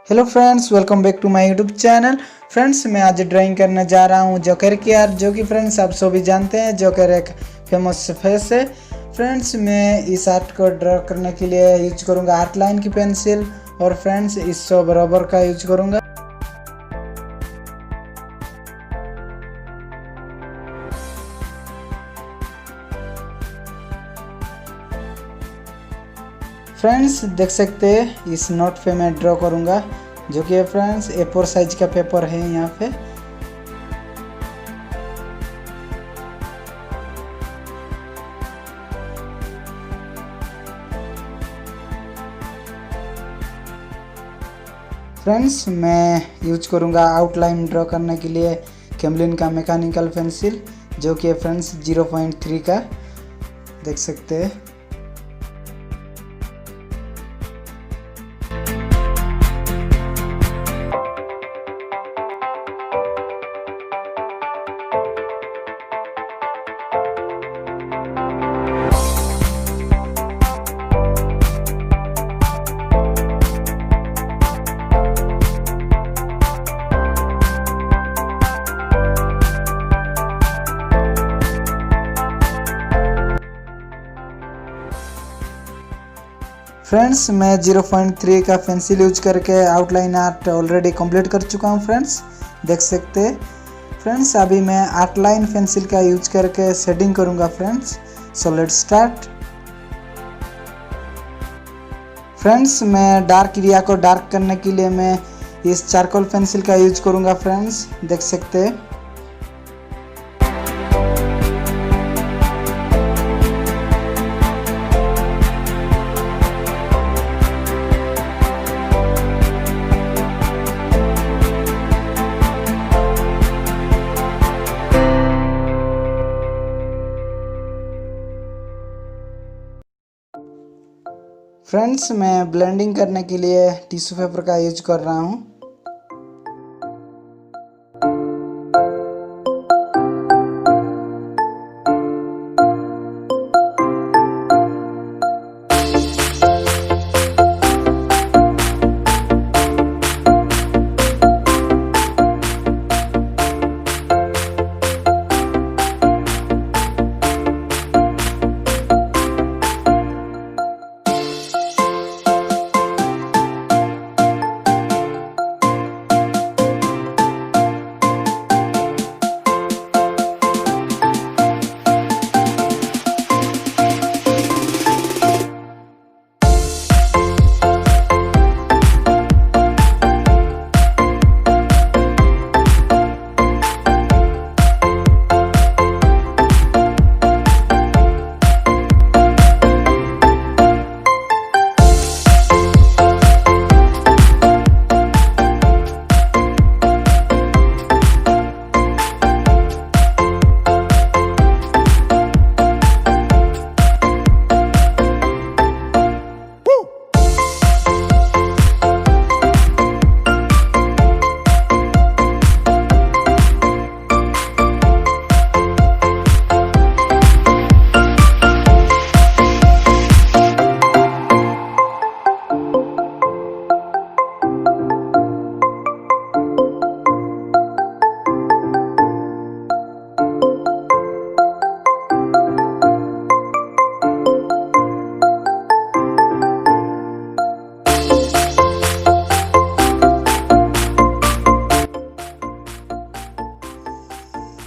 Hello friends, welcome back to my YouTube channel. Friends, मैं आज drawing करने जा रहा हूँ जोकर की आर्ट, जो कि फ्रेंड्स आप सभी जानते हैं जोकर एक फेमस फेस है। फ्रेंड्स, मैं इस आर्ट को ड्रॉ करने के लिए यूज करूँगा आर्ट लाइन की पेंसिल और फ्रेंड्स इस रबर का यूज करूँगा। फ्रेंड्स, देख सकते हैं इस नोट पे मैं ड्रॉ करूँगा, जो कि फ्रेंड्स A4 साइज का पेपर है यहाँ पे। फ्रेंड्स, मैं यूज करूँगा आउटलाइन ड्रॉ करने के लिए कैमलिन का मैकेनिकल पेंसिल, जो कि फ्रेंड्स 0.3 का, देख सकते हैं। फ्रेंड्स, मैं 0.3 का पेंसिल यूज करके आउटलाइन आर्ट ऑलरेडी कंप्लीट कर चुका हूँ। फ्रेंड्स, देख सकते हैं। फ्रेंड्स, अभी मैं आउटलाइन पेंसिल का यूज करके शेडिंग करूँगा friends. So let's start. Friends, मैं डार्क एरिया को डार्क करने के लिए मैं इस चारकोल पेंसिल का यूज करूँगा फ्रेंड्स, देख सकते हैं। फ्रेंड्स, मैं ब्लेंडिंग करने के लिए टिश्यू पेपर का यूज कर रहा हूँ।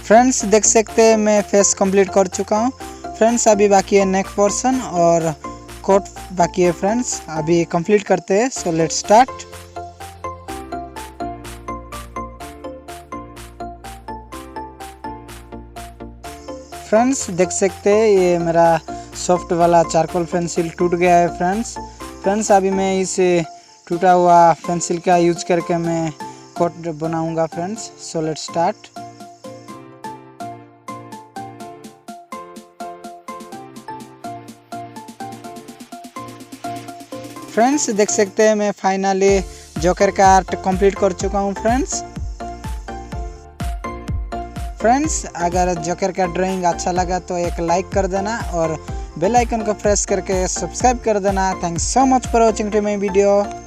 फ्रेंड्स, देख सकते हैं मैं फेस कंप्लीट कर चुका हूँ। फ्रेंड्स, अभी बाकी है नेक पोर्शन और कोट बाकी है। फ्रेंड्स, अभी कंप्लीट करते हैं। So let's start. फ्रेंड्स, देख सकते हैं ये मेरा सॉफ्ट वाला चारकोल पेंसिल टूट गया है। फ्रेंड्स, अभी मैं इस टूटा हुआ पेंसिल का यूज करके मैं कोट बनाऊंगा friends. So let's start. Friends, देख सकते हैं मैं फाइनली जोकर का आर्ट कंप्लीट कर चुका हूँ। फ्रेंड्स, अगर जोकर का ड्राइंग अच्छा लगा तो एक लाइक कर देना और बेल आइकन को प्रेस करके सब्सक्राइब कर देना। Thanks so much for watching to my video.